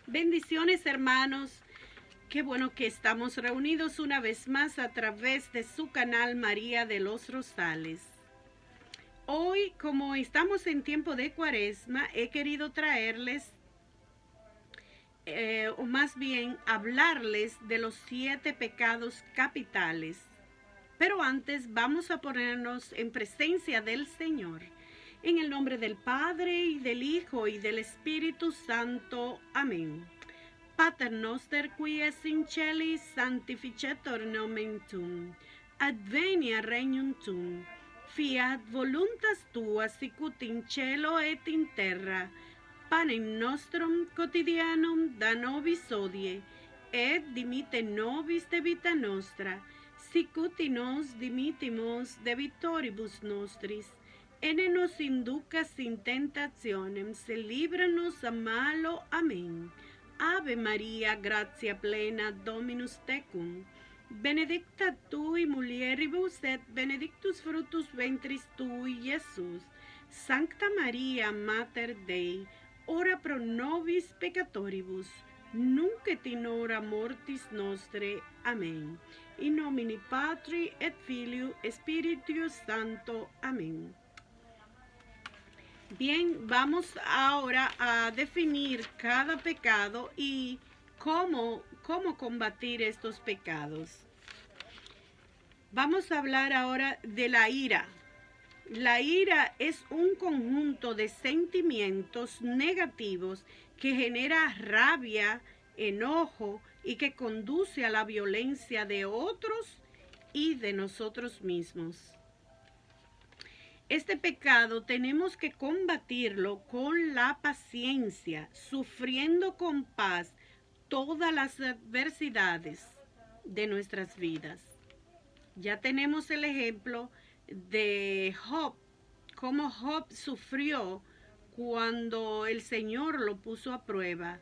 Bendiciones, hermanos. Qué bueno que estamos reunidos una vez más a través de su canal María de los Rosales. Hoy, como estamos en tiempo de Cuaresma, he querido traerles, o más bien hablarles de los 7 pecados capitales. Pero antes vamos a ponernos en presencia del Señor. En el nombre del Padre, y del Hijo, y del Espíritu Santo. Amén. Pater noster, qui es in celis, sanctificetur nomen tuum. Advenia regnum tuum. Fiat voluntas tua, sicut in cielo et in terra. Panem nostrum quotidianum da nobis hodie, et dimitte nobis debita nostra, sicut nos dimittimus debitoribus nostris, et ne nos inducas in tentationem, sed libra-nos a malo. Amén. Ave Maria, gratia plena, Dominus tecum, benedicta tui mulieribus, et benedictus fructus ventris tui, Iesus. Sancta Maria, Mater Dei, ora pro nobis peccatoribus, nunc et in hora mortis nostre. Amén. In nomine Patri et Filii Spiritus Santo. Amén. Bien, vamos ahora a definir cada pecado y cómo combatir estos pecados. Vamos a hablar ahora de la ira. La ira es un conjunto de sentimientos negativos que genera rabia, enojo y que conduce a la violencia de otros y de nosotros mismos. Este pecado tenemos que combatirlo con la paciencia, sufriendo con paz todas las adversidades de nuestras vidas. Ya tenemos el ejemplo de Job, cómo Job sufrió cuando el Señor lo puso a prueba.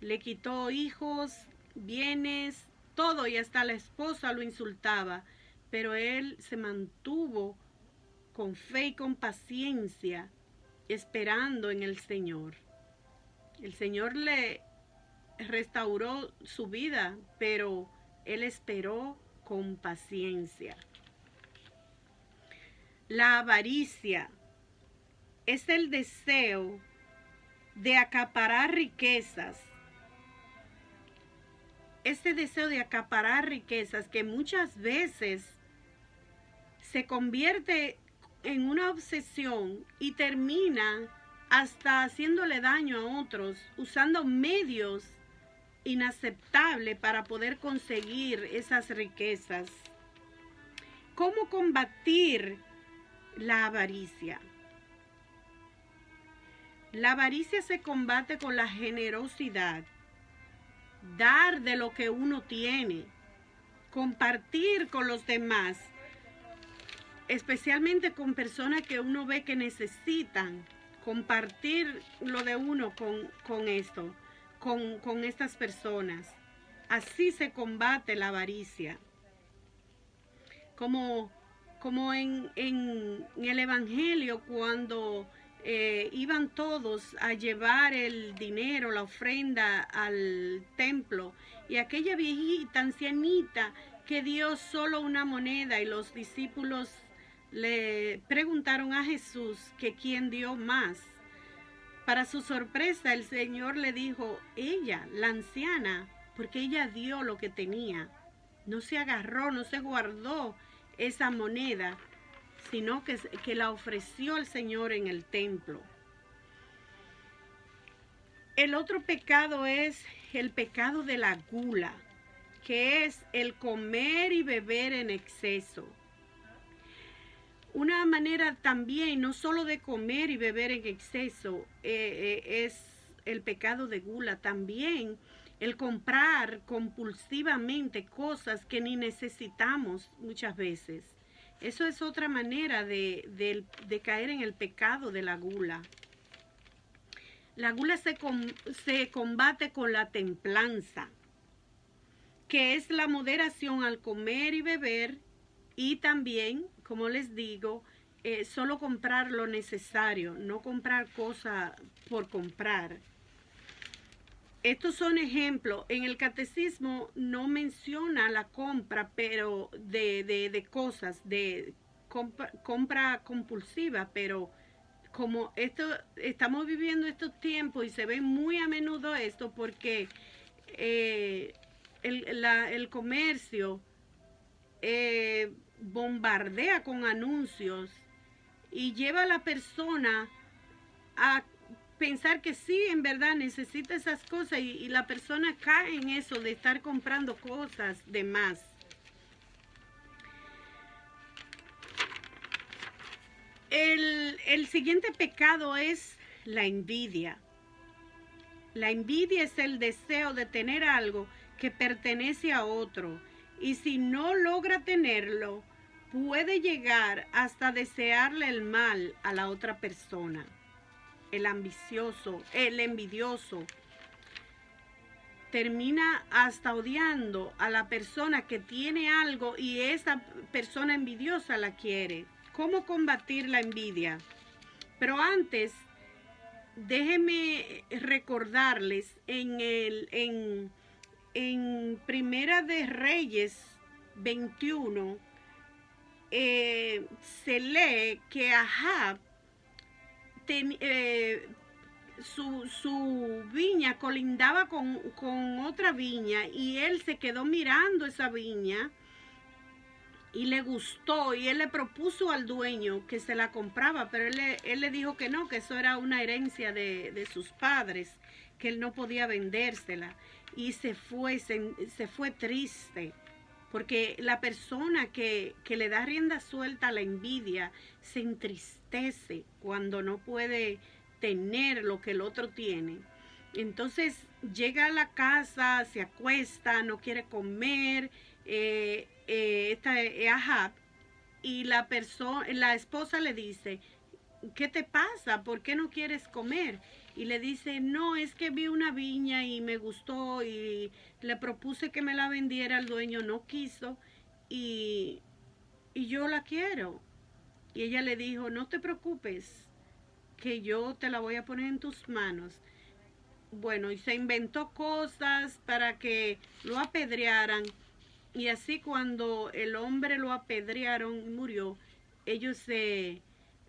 Le quitó hijos, bienes, todo, y hasta la esposa lo insultaba, pero él se mantuvo con fe y con paciencia, esperando en el Señor. El Señor le restauró su vida, pero él esperó con paciencia. La avaricia es el deseo de acaparar riquezas. Este deseo de acaparar riquezas que muchas veces se convierte en una obsesión y termina hasta haciéndole daño a otros, usando medios inaceptables para poder conseguir esas riquezas. ¿Cómo combatir la avaricia? La avaricia se combate con la generosidad, dar de lo que uno tiene, compartir con los demás, especialmente con personas que uno ve que necesitan, compartir lo de uno con estas personas. Así se combate la avaricia. Como en el Evangelio, cuando iban todos a llevar el dinero, la ofrenda al templo, y aquella viejita ancianita que dio solo una moneda, y los discípulos le preguntaron a Jesús que quién dio más. Para su sorpresa, el Señor le dijo, ella, la anciana, porque ella dio lo que tenía. No se agarró, no se guardó esa moneda, sino que la ofreció al Señor en el templo. El otro pecado es el pecado de la gula, que es el comer y beber en exceso. Una manera también, no solo de comer y beber en exceso, es el pecado de gula. También el comprar compulsivamente cosas que ni necesitamos muchas veces. Eso es otra manera de caer en el pecado de la gula. La gula se combate con la templanza, que es la moderación al comer y beber, y también, como les digo, solo comprar lo necesario, no comprar cosas por comprar. estos son ejemplos. En el catecismo no menciona la compra, pero de cosas, de compra compulsiva, pero como esto, estamos viviendo estos tiempos y se ve muy a menudo esto porque el comercio bombardea con anuncios y lleva a la persona a pensar que sí, en verdad necesita esas cosas y la persona cae en eso de estar comprando cosas de más. El siguiente pecado es la envidia. La envidia es el deseo de tener algo que pertenece a otro y si no logra tenerlo, puede llegar hasta desearle el mal a la otra persona. El ambicioso, el envidioso, termina hasta odiando a la persona que tiene algo y esa persona envidiosa la quiere. ¿Cómo combatir la envidia? Pero antes, déjenme recordarles en Primera de Reyes 21, se lee que Ahab su viña colindaba con otra viña y él se quedó mirando esa viña y le gustó y él le propuso al dueño que se la compraba, pero él le dijo que no, que eso era una herencia de sus padres, que él no podía vendérsela y se fue triste. Porque la persona que le da rienda suelta a la envidia se entristece cuando no puede tener lo que el otro tiene. Entonces llega a la casa, se acuesta, no quiere comer, Ahab, y la esposa le dice, ¿qué te pasa? ¿Por qué no quieres comer? Y le dice, no, es que vi una viña y me gustó y le propuse que me la vendiera, el dueño no quiso y yo la quiero. Y ella le dijo, no te preocupes, que yo te la voy a poner en tus manos. Bueno, y se inventó cosas para que lo apedrearan. Y así cuando el hombre lo apedrearon y murió, ellos se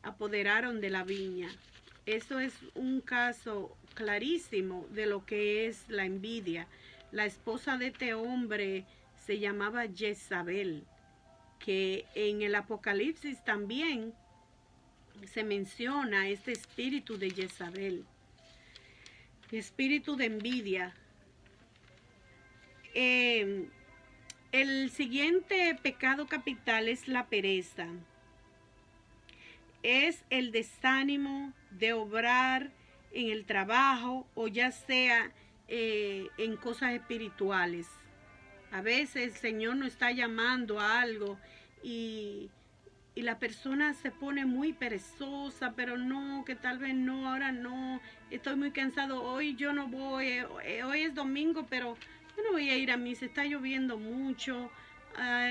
apoderaron de la viña. Eso es un caso clarísimo de lo que es la envidia. La esposa de este hombre se llamaba Jezabel, que en el Apocalipsis también se menciona este espíritu de Jezabel, espíritu de envidia. El siguiente pecado capital es la pereza. Es el desánimo de obrar en el trabajo o ya sea en cosas espirituales. A veces el Señor nos está llamando a algo y la persona se pone muy perezosa, pero no, que tal vez no, ahora no, estoy muy cansado, hoy yo no voy, hoy es domingo, pero yo no voy a ir a misa, está lloviendo mucho,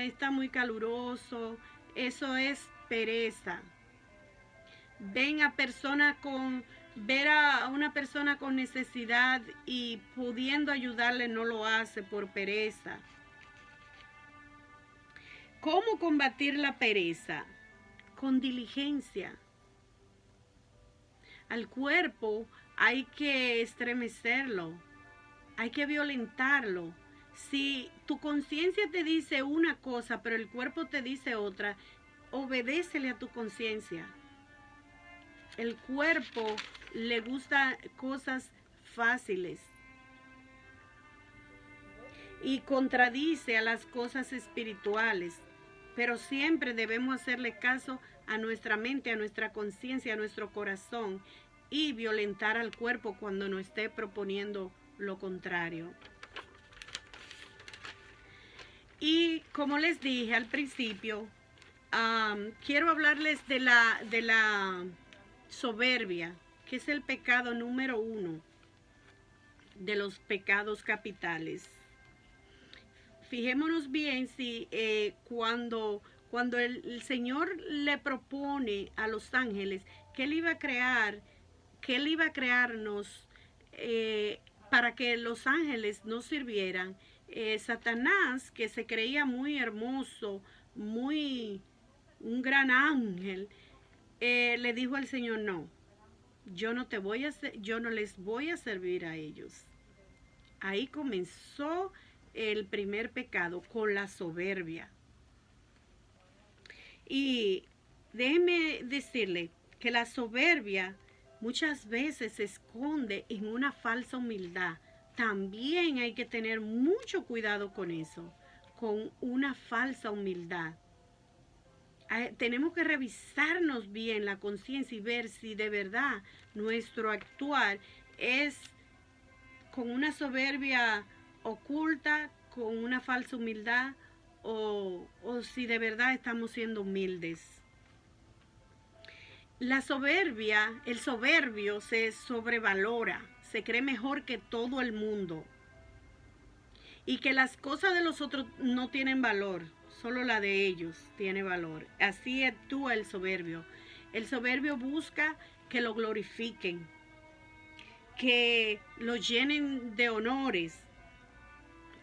está muy caluroso, eso es pereza. Ver a una persona con necesidad y pudiendo ayudarle no lo hace por pereza. ¿Cómo combatir la pereza? Con diligencia. Al cuerpo hay que estremecerlo, hay que violentarlo. Si tu conciencia te dice una cosa, pero el cuerpo te dice otra, obedécele a tu conciencia. El cuerpo le gusta cosas fáciles y contradice a las cosas espirituales, pero siempre debemos hacerle caso a nuestra mente, a nuestra conciencia, a nuestro corazón y violentar al cuerpo cuando nos esté proponiendo lo contrario. Y como les dije al principio, quiero hablarles de la soberbia, que es el pecado número 1 de los pecados capitales. Fijémonos bien si cuando el Señor le propone a los ángeles que Él iba a crearnos para que los ángeles no sirvieran, Satanás, que se creía muy hermoso, un gran ángel, le dijo al Señor, no, yo no les voy a servir a ellos. Ahí comenzó el primer pecado, con la soberbia. Y déjeme decirle que la soberbia muchas veces se esconde en una falsa humildad. También hay que tener mucho cuidado con eso, con una falsa humildad. Tenemos que revisarnos bien la conciencia y ver si de verdad nuestro actuar es con una soberbia oculta, con una falsa humildad, o si de verdad estamos siendo humildes. La soberbia, el soberbio se sobrevalora, se cree mejor que todo el mundo y que las cosas de los otros no tienen valor, solo la de ellos tiene valor. Así actúa el soberbio. El soberbio busca que lo glorifiquen, que lo llenen de honores,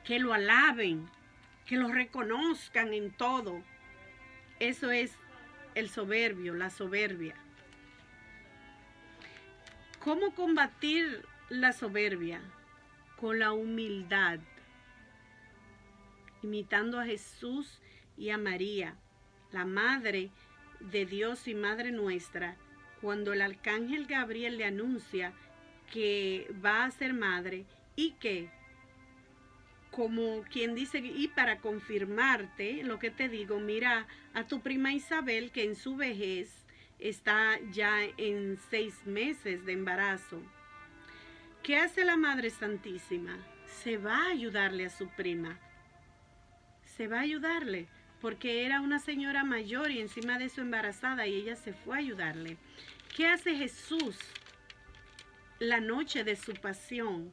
que lo alaben, que lo reconozcan en todo. Eso es el soberbio, la soberbia. ¿Cómo combatir la soberbia? Con la humildad, imitando a Jesús y a María, la Madre de Dios y Madre nuestra, cuando el arcángel Gabriel le anuncia que va a ser madre y que, como quien dice, y para confirmarte lo que te digo, mira a tu prima Isabel, que en su vejez está ya en 6 meses de embarazo. ¿Qué hace la Madre Santísima? Se va a ayudarle a su prima. Se va a ayudarle, porque era una señora mayor y encima de eso embarazada, y ella se fue a ayudarle. ¿Qué hace Jesús la noche de su pasión?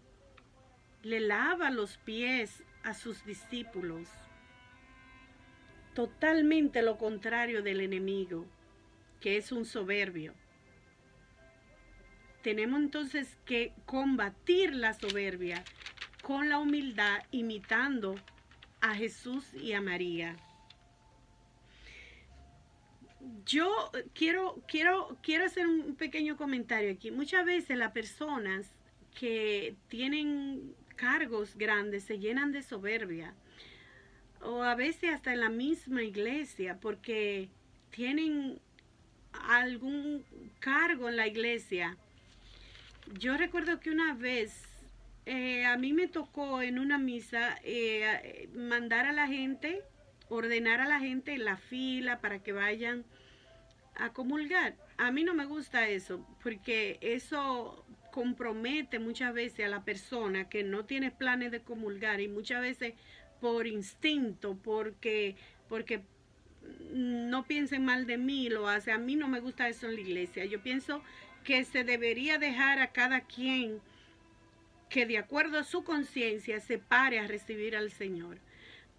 Le lava los pies a sus discípulos. Totalmente lo contrario del enemigo, que es un soberbio. Tenemos entonces que combatir la soberbia con la humildad, imitando a Jesús y a María. Yo quiero hacer un pequeño comentario aquí. Muchas veces las personas que tienen cargos grandes se llenan de soberbia, o a veces hasta en la misma iglesia, porque tienen algún cargo en la iglesia. Yo recuerdo que una vez a mí me tocó en una misa mandar a la gente, ordenar a la gente en la fila para que vayan a comulgar. A mí no me gusta eso, porque eso compromete muchas veces a la persona que no tiene planes de comulgar, y muchas veces por instinto, porque no piensen mal de mí, lo hace. A mí no me gusta eso en la iglesia. Yo pienso que se debería dejar a cada quien que de acuerdo a su conciencia se pare a recibir al Señor.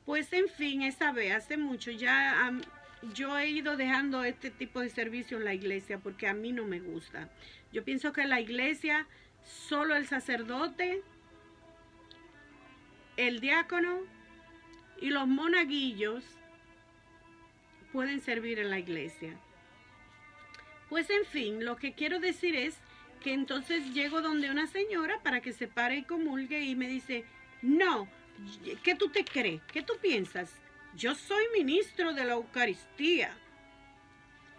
Pues en fin, esa vez, hace mucho ya yo he ido dejando este tipo de servicio en la iglesia porque a mí no me gusta. Yo pienso que en la iglesia solo el sacerdote, el diácono y los monaguillos pueden servir en la iglesia. Pues en fin, lo que quiero decir es que entonces llego donde una señora para que se pare y comulgue, y me dice, no, ¿qué tú te crees? ¿Qué tú piensas? Yo soy ministro de la Eucaristía.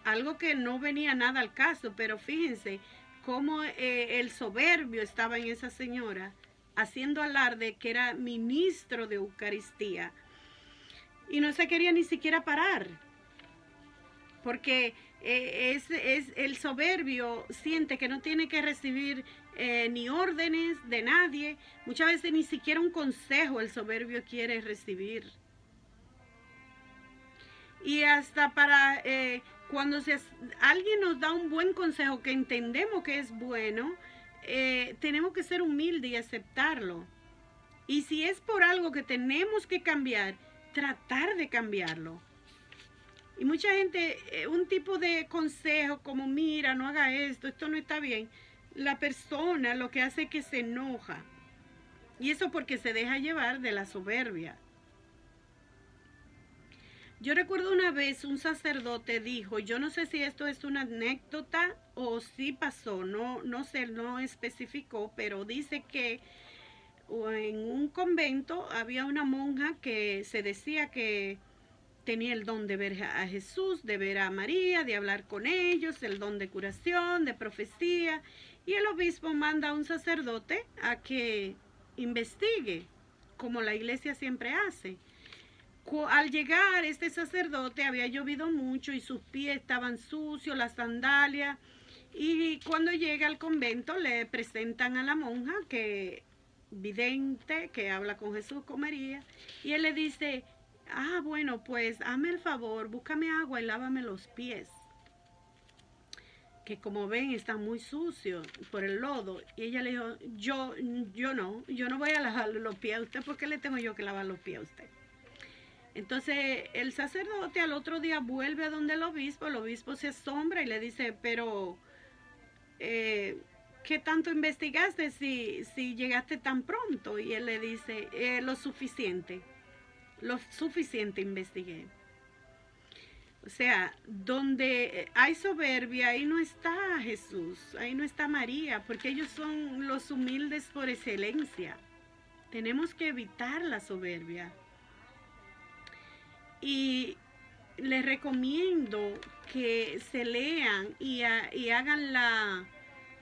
Algo que no venía nada al caso, pero fíjense cómo el soberbio estaba en esa señora, haciendo alarde que era ministro de Eucaristía. Y no se quería ni siquiera parar, porque el soberbio siente que no tiene que recibir ni órdenes de nadie. Muchas veces ni siquiera un consejo el soberbio quiere recibir. Y hasta para cuando alguien nos da un buen consejo que entendemos que es bueno, tenemos que ser humildes y aceptarlo. Y si es por algo que tenemos que cambiar, tratar de cambiarlo. Y mucha gente, un tipo de consejo como, mira, no haga esto no está bien, la persona lo que hace es que se enoja. Y eso porque se deja llevar de la soberbia. Yo recuerdo una vez un sacerdote dijo, yo no sé si esto es una anécdota o si pasó, no sé, no especificó, pero dice que en un convento había una monja que se decía que tenía el don de ver a Jesús, de ver a María, de hablar con ellos, el don de curación, de profecía, y el obispo manda a un sacerdote a que investigue, como la iglesia siempre hace. Al llegar este sacerdote había llovido mucho y sus pies estaban sucios, las sandalias, y cuando llega al convento le presentan a la monja que vidente, que habla con Jesús, con María, y él le dice, bueno, pues hazme el favor, búscame agua y lávame los pies, que como ven están muy sucios por el lodo. Y ella le dijo, yo no voy a lavar los pies a usted, porque le tengo yo que lavar los pies a usted. Entonces el sacerdote al otro día vuelve a donde el obispo se asombra y le dice, pero ¿qué tanto investigaste si llegaste tan pronto? Y él le dice, lo suficiente investigué. O sea, donde hay soberbia, ahí no está Jesús, ahí no está María, porque ellos son los humildes por excelencia. Tenemos que evitar la soberbia. Y les recomiendo que se lean y hagan la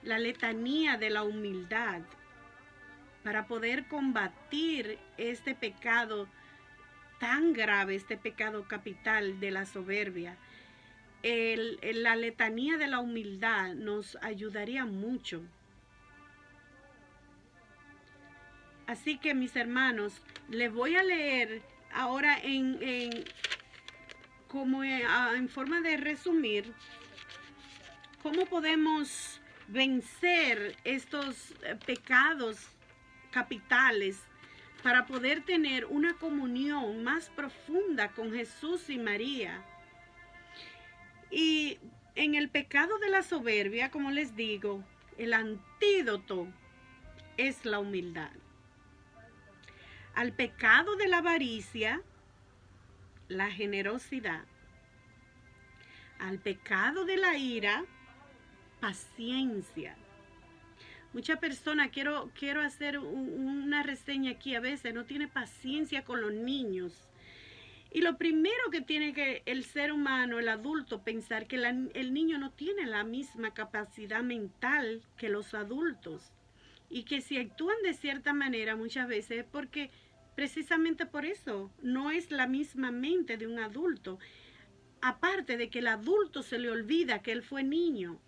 letanía de la humildad para poder combatir este pecado tan grave, este pecado capital de la soberbia. La letanía de la humildad nos ayudaría mucho. Así que, mis hermanos, les voy a leer ahora en forma de resumir cómo podemos vencer estos pecados capitales para poder tener una comunión más profunda con Jesús y María. Y en el pecado de la soberbia, como les digo, el antídoto es la humildad. Al pecado de la avaricia, la generosidad. Al pecado de la ira, paciencia. Muchas personas, quiero hacer una reseña aquí, a veces no tiene paciencia con los niños. Y lo primero que tiene que el ser humano, el adulto, pensar que el niño no tiene la misma capacidad mental que los adultos. Y que si actúan de cierta manera muchas veces es porque precisamente por eso no es la misma mente de un adulto. Aparte de que el adulto se le olvida que él fue niño.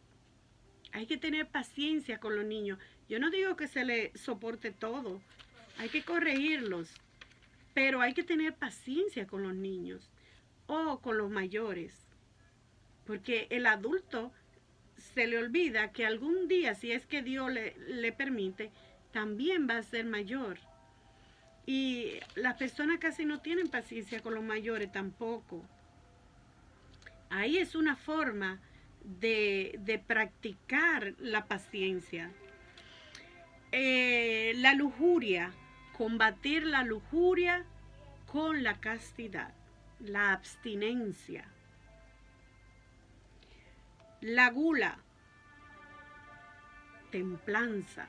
Hay que tener paciencia con los niños. Yo no digo que se le soporte todo. Hay que corregirlos. Pero hay que tener paciencia con los niños o con los mayores. Porque el adulto se le olvida que algún día, si es que Dios le permite, también va a ser mayor. Y las personas casi no tienen paciencia con los mayores tampoco. Ahí es una forma de practicar la paciencia. La lujuria, combatir la lujuria con la castidad, la abstinencia. La gula, templanza.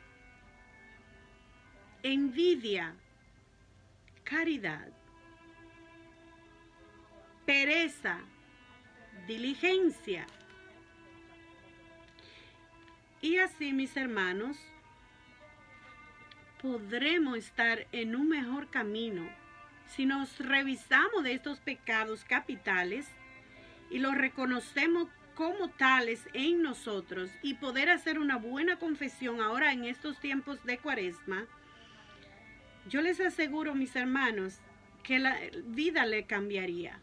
Envidia, caridad. Pereza, diligencia. Y así, mis hermanos, podremos estar en un mejor camino si nos revisamos de estos pecados capitales y los reconocemos como tales en nosotros y poder hacer una buena confesión ahora en estos tiempos de Cuaresma. Yo les aseguro, mis hermanos, que la vida le cambiaría,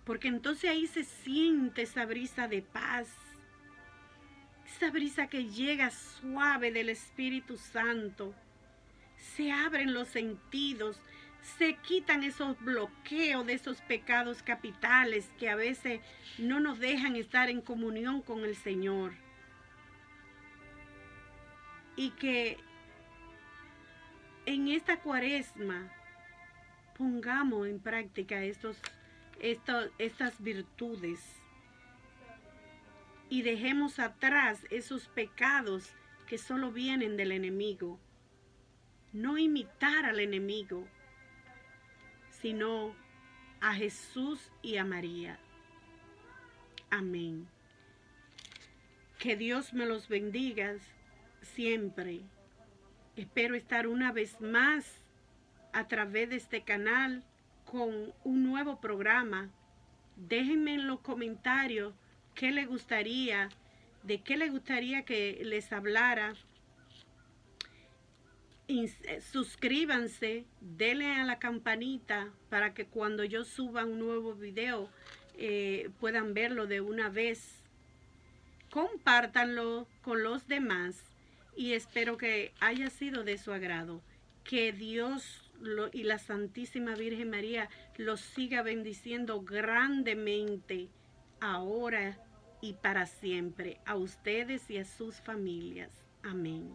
porque entonces ahí se siente esa brisa de paz, esa brisa que llega suave del Espíritu Santo. Se abren los sentidos, se quitan esos bloqueos de esos pecados capitales que a veces no nos dejan estar en comunión con el Señor. Y que en esta cuaresma pongamos en práctica estas virtudes y dejemos atrás esos pecados que solo vienen del enemigo. No imitar al enemigo, sino a Jesús y a María. Amén. Que Dios me los bendiga siempre. Espero estar una vez más a través de este canal con un nuevo programa. Déjenme en los comentarios de qué les gustaría que les hablara. Suscríbanse, denle a la campanita para que cuando yo suba un nuevo video puedan verlo de una vez. Compártanlo con los demás y espero que haya sido de su agrado. Que Dios y la Santísima Virgen María los siga bendiciendo grandemente ahora y para siempre, a ustedes y a sus familias. Amén.